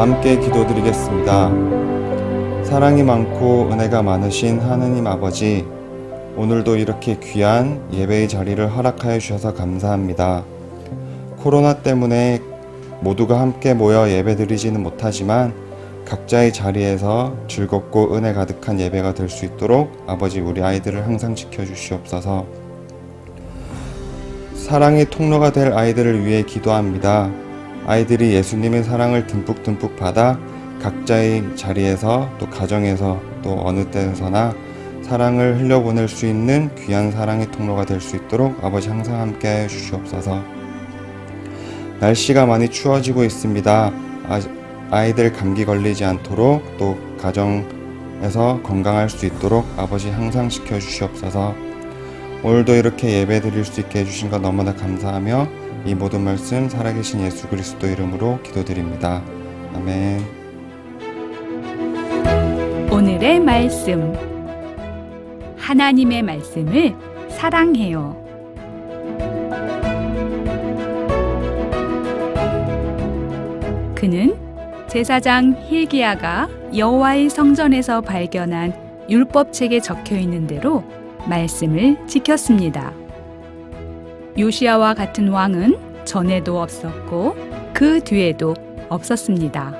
함께 기도드리겠습니다. 사랑이 많고 은혜가 많으신 하느님 아버지, 오늘도 이렇게 귀한 예배의 자리를 허락하여 주셔서 감사합니다. 코로나 때문에 모두가 함께 모여 예배드리지는 못하지만 각자의 자리에서 즐겁고 은혜 가득한 예배가 될 수 있도록 아버지, 우리 아이들을 항상 지켜주시옵소서. 사랑의 통로가 될 아이들을 위해 기도합니다. 아이들이 예수님의 사랑을 듬뿍듬뿍 받아 각자의 자리에서 또 가정에서 또 어느 때서나 사랑을 흘려보낼 수 있는 귀한 사랑의 통로가 될 수 있도록 아버지 항상 함께 해주시옵소서. 날씨가 많이 추워지고 있습니다. 아이들 감기 걸리지 않도록 또 가정에서 건강할 수 있도록 아버지 항상 지켜주시옵소서. 오늘도 이렇게 예배 드릴 수 있게 해주신 것 너무나 감사하며 이 모든 말씀 살아계신 예수 그리스도 이름으로 기도드립니다. 아멘. 오늘의 말씀. 하나님의 말씀을 사랑해요. 그는 제사장 hil기야가 여호와의 성전에서 발견한 율법책에 적혀 있는 대로 말씀을 지켰습니다. 요시야와 같은 왕은 전에도 없었고 그 뒤에도 없었습니다.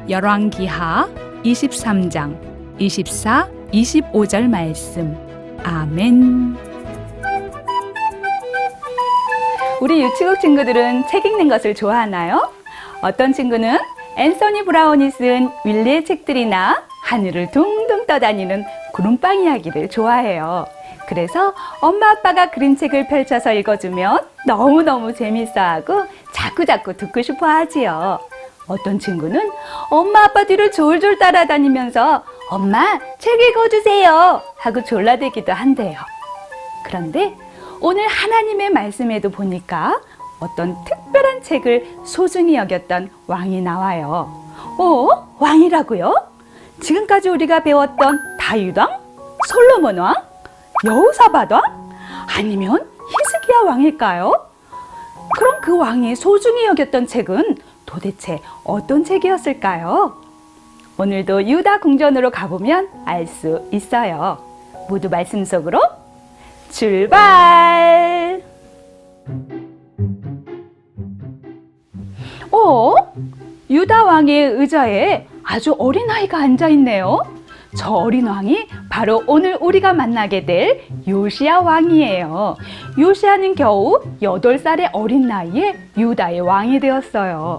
열왕기하 23장 24, 25절 말씀. 아멘. 우리 유치국 친구들은 책 읽는 것을 좋아하나요? 어떤 친구는 앤서니 브라운이 쓴 윌리의 책들이나 하늘을 둥둥 떠다니는 구름빵 이야기를 좋아해요. 그래서 엄마 아빠가 그림책을 펼쳐서 읽어주면 너무너무 재밌어하고 자꾸자꾸 듣고 싶어 하지요. 어떤 친구는 엄마 아빠 뒤를 졸졸 따라다니면서 엄마 책 읽어주세요 하고 졸라대기도 한대요. 그런데 오늘 하나님의 말씀에도 보니까 어떤 특별한 책을 소중히 여겼던 왕이 나와요. 왕이라고요? 지금까지 우리가 배웠던 다윗 왕? 솔로몬 왕? 여호사밧 왕? 아니면 히스기야 왕일까요? 그럼 그 왕이 소중히 여겼던 책은 도대체 어떤 책이었을까요? 오늘도 유다 궁전으로 가보면 알 수 있어요. 모두 말씀 속으로 출발! 유다 왕의 의자에 아주 어린 아이가 앉아 있네요. 저 어린 왕이 바로 오늘 우리가 만나게 될 요시야 왕이에요. 요시야는 겨우 8살의 어린 나이에 유다의 왕이 되었어요.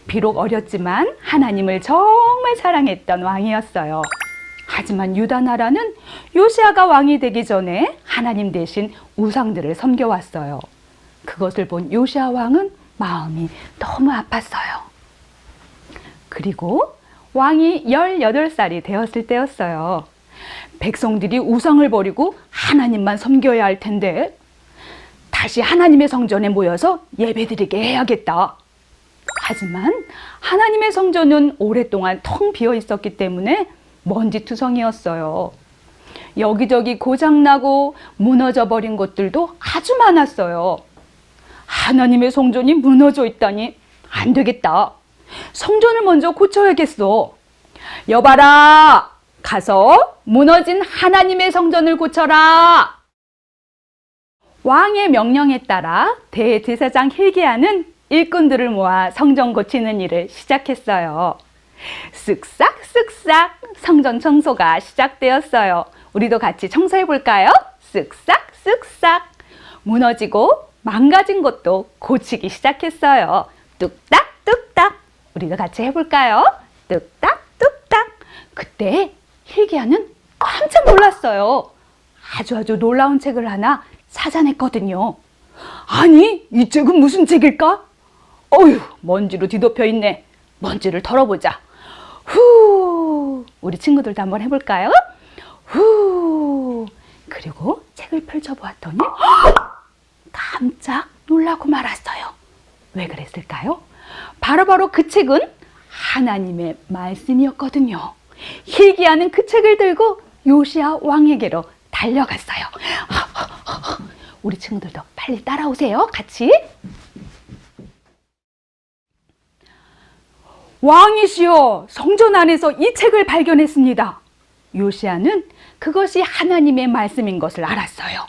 비록 어렸지만 하나님을 정말 사랑했던 왕이었어요. 하지만 유다 나라는 요시야가 왕이 되기 전에 하나님 대신 우상들을 섬겨왔어요. 그것을 본 요시야 왕은 마음이 너무 아팠어요. 그리고 왕이 18살이 되었을 때였어요. 백성들이 우상을 버리고 하나님만 섬겨야 할 텐데 다시 하나님의 성전에 모여서 예배드리게 해야겠다. 하지만 하나님의 성전은 오랫동안 텅 비어 있었기 때문에 먼지투성이었어요. 여기저기 고장나고 무너져 버린 곳들도 아주 많았어요. 하나님의 성전이 무너져 있다니 안 되겠다. 성전을 먼저 고쳐야겠어. 여봐라, 가서 무너진 하나님의 성전을 고쳐라. 왕의 명령에 따라 대제사장 hil기야는 일꾼들을 모아 성전 고치는 일을 시작했어요. 쓱싹쓱싹 성전 청소가 시작되었어요. 우리도 같이 청소해 볼까요? 쓱싹쓱싹. 무너지고 망가진 것도 고치기 시작했어요. 뚝딱뚝딱. 우리도 같이 해볼까요? 뚝딱뚝딱. 그때 hil기야는 깜짝 놀랐어요. 아주 놀라운 책을 하나 찾아냈거든요. 아니, 이 책은 무슨 책일까? 어휴, 먼지로 뒤덮여 있네. 먼지를 털어보자. 후. 우리 친구들도 한번 해볼까요? 후. 그리고 책을 펼쳐보았더니 깜짝 놀라고 말았어요. 왜 그랬을까요? 바로 그 책은 하나님의 말씀이었거든요. hil기야는 그 책을 들고 요시야 왕에게로 달려갔어요. 우리 친구들도 빨리 따라오세요. 같이. 왕이시여, 성전 안에서 이 책을 발견했습니다. 요시야는 그것이 하나님의 말씀인 것을 알았어요.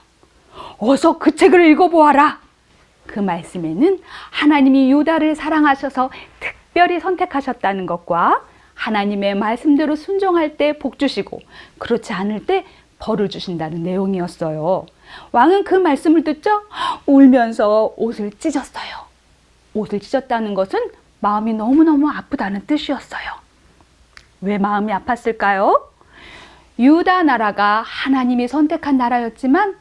어서 그 책을 읽어보아라. 그 말씀에는 하나님이 유다를 사랑하셔서 특별히 선택하셨다는 것과 하나님의 말씀대로 순종할 때 복 주시고 그렇지 않을 때 벌을 주신다는 내용이었어요. 왕은 그 말씀을 듣자 울면서 옷을 찢었어요. 옷을 찢었다는 것은 마음이 너무너무 아프다는 뜻이었어요. 왜 마음이 아팠을까요? 유다 나라가 하나님이 선택한 나라였지만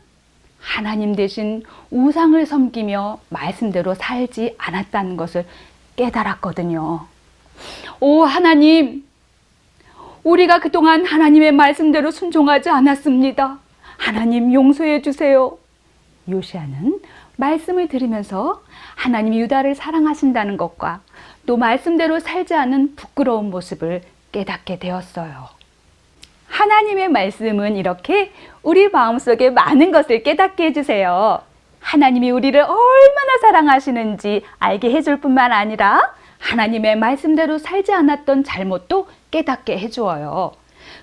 하나님 대신 우상을 섬기며 말씀대로 살지 않았다는 것을 깨달았거든요. 오 하나님, 우리가 그동안 하나님의 말씀대로 순종하지 않았습니다. 하나님 용서해 주세요. 요시야는 말씀을 들으면서 하나님이 유다를 사랑하신다는 것과 또 말씀대로 살지 않은 부끄러운 모습을 깨닫게 되었어요. 하나님의 말씀은 이렇게 우리 마음속에 많은 것을 깨닫게 해주세요. 하나님이 우리를 얼마나 사랑하시는지 알게 해줄 뿐만 아니라 하나님의 말씀대로 살지 않았던 잘못도 깨닫게 해주어요.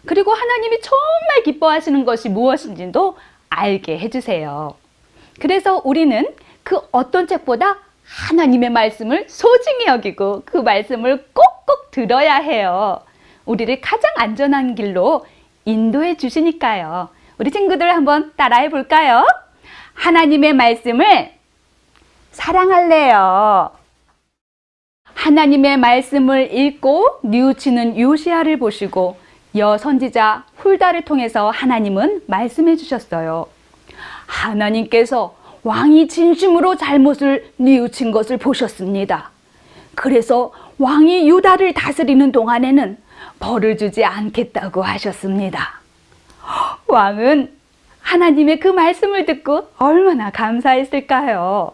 그리고 하나님이 정말 기뻐하시는 것이 무엇인지도 알게 해주세요. 그래서 우리는 그 어떤 책보다 하나님의 말씀을 소중히 여기고 그 말씀을 꼭꼭 들어야 해요. 우리를 가장 안전한 길로 인도해 주시니까요. 우리 친구들 한번 따라해 볼까요? 하나님의 말씀을 사랑할래요. 하나님의 말씀을 읽고 뉘우치는 요시야를 보시고 여선지자 훌다를 통해서 하나님은 말씀해 주셨어요. 하나님께서 왕이 진심으로 잘못을 뉘우친 것을 보셨습니다. 그래서 왕이 유다를 다스리는 동안에는 벌을 주지 않겠다고 하셨습니다. 왕은 하나님의 그 말씀을 듣고 얼마나 감사했을까요?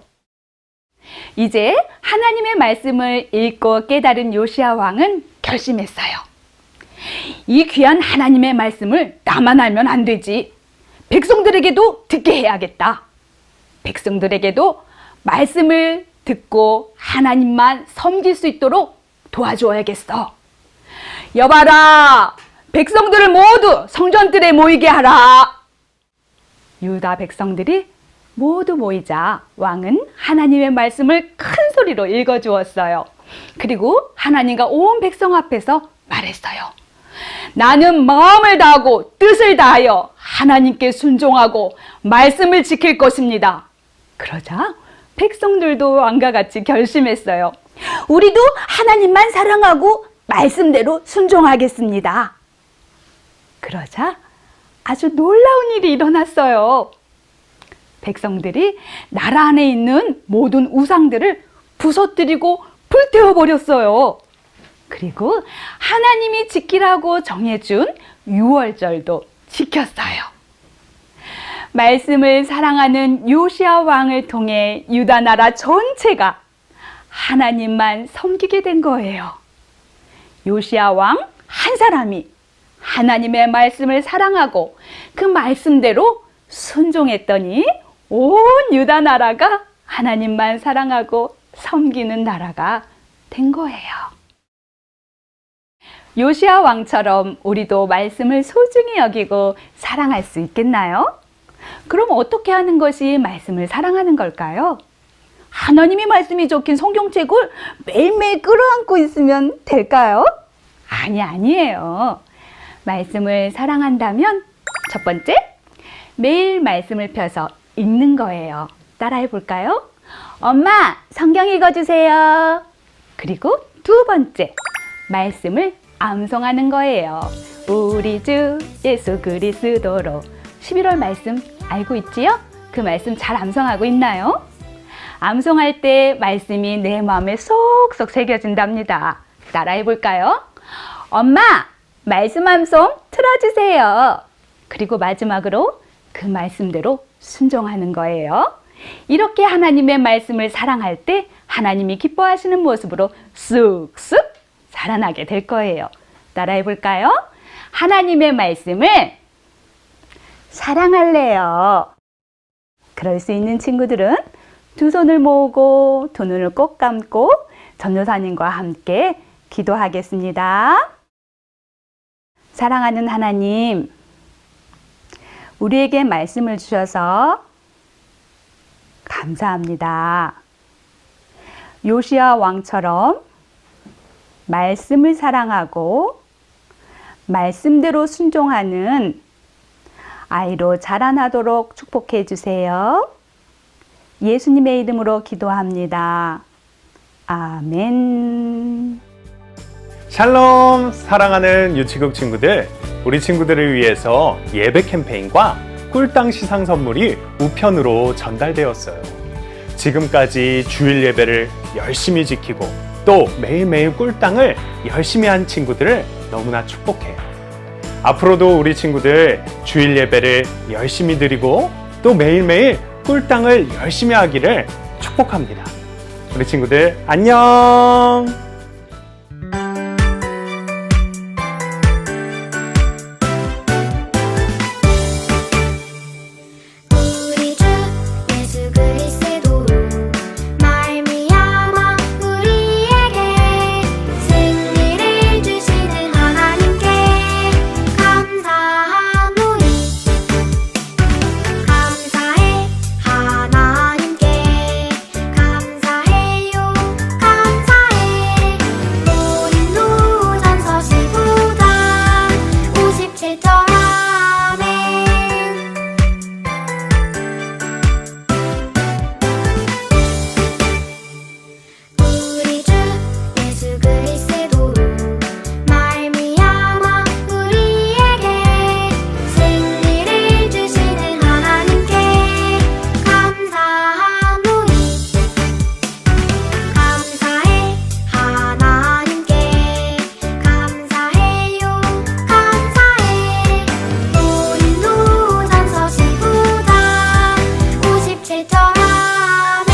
이제 하나님의 말씀을 읽고 깨달은 요시야 왕은 결심했어요. 이 귀한 하나님의 말씀을 나만 알면 안 되지. 백성들에게도 듣게 해야겠다. 백성들에게도 말씀을 듣고 하나님만 섬길 수 있도록 도와줘야겠어. 여봐라, 백성들을 모두 성전들에 모이게 하라. 유다 백성들이 모두 모이자 왕은 하나님의 말씀을 큰 소리로 읽어주었어요. 그리고 하나님과 온 백성 앞에서 말했어요. 나는 마음을 다하고 뜻을 다하여 하나님께 순종하고 말씀을 지킬 것입니다. 그러자 백성들도 왕과 같이 결심했어요. 우리도 하나님만 사랑하고 말씀대로 순종하겠습니다. 그러자 아주 놀라운 일이 일어났어요. 백성들이 나라 안에 있는 모든 우상들을 부서뜨리고 불태워버렸어요. 그리고 하나님이 지키라고 정해준 유월절도 지켰어요. 말씀을 사랑하는 요시야 왕을 통해 유다 나라 전체가 하나님만 섬기게 된 거예요. 요시야 왕 한 사람이 하나님의 말씀을 사랑하고 그 말씀대로 순종했더니 온 유다 나라가 하나님만 사랑하고 섬기는 나라가 된 거예요. 요시야 왕처럼 우리도 말씀을 소중히 여기고 사랑할 수 있겠나요? 그럼 어떻게 하는 것이 말씀을 사랑하는 걸까요? 하나님의 말씀이 적힌 성경책을 매일매일 끌어안고 있으면 될까요? 아니에요. 말씀을 사랑한다면 첫 번째, 매일 말씀을 펴서 읽는 거예요. 따라해 볼까요? 엄마, 성경 읽어주세요. 그리고 두 번째, 말씀을 암송하는 거예요. 우리 주 예수 그리스도로. 11월 말씀 알고 있지요? 그 말씀 잘 암송하고 있나요? 암송할 때 말씀이 내 마음에 쏙쏙 새겨진답니다. 따라해 볼까요? 엄마, 말씀 암송 틀어주세요. 그리고 마지막으로 그 말씀대로 순종하는 거예요. 이렇게 하나님의 말씀을 사랑할 때 하나님이 기뻐하시는 모습으로 쑥쑥 자라나게 될 거예요. 따라해 볼까요? 하나님의 말씀을 사랑할래요. 그럴 수 있는 친구들은 두 손을 모으고 두 눈을 꼭 감고 전도사님과 함께 기도하겠습니다. 사랑하는 하나님, 우리에게 말씀을 주셔서 감사합니다. 요시야 왕처럼 말씀을 사랑하고 말씀대로 순종하는 아이로 자라나도록 축복해 주세요. 예수님의 이름으로 기도합니다. 아멘. 샬롬, 사랑하는 유치국 친구들, 우리 친구들을 위해서 예배 캠페인과 꿀당 시상 선물이 우편으로 전달되었어요. 지금까지 주일 예배를 열심히 지키고 또 매일매일 꿀당을 열심히 한 친구들을 너무나 축복해요. 앞으로도 우리 친구들 주일 예배를 열심히 드리고 또 매일매일 꿀당을 열심히 하기를 축복합니다. 우리 친구들 안녕! 우리 주 예수 그리스도 말미암아 우리에게 승리를 주시는 하나님께 감사하노니 감사해 하나님께 감사해요 감사해 고린도전서 15장 57절 아멘. 우리 주 예수 그리스도 말미암아 우리에게 승리를 주시는 하나님께 감사하노니 감사해 하나님께 감사해요 감사해 고린도전서 15장 57절 아멘.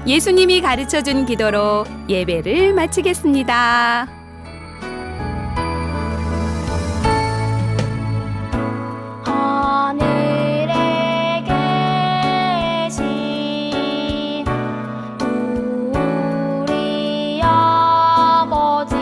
예수님이 가르쳐준 기도로 예배를 마치겠습니다. 하늘에 계신 우리 아버지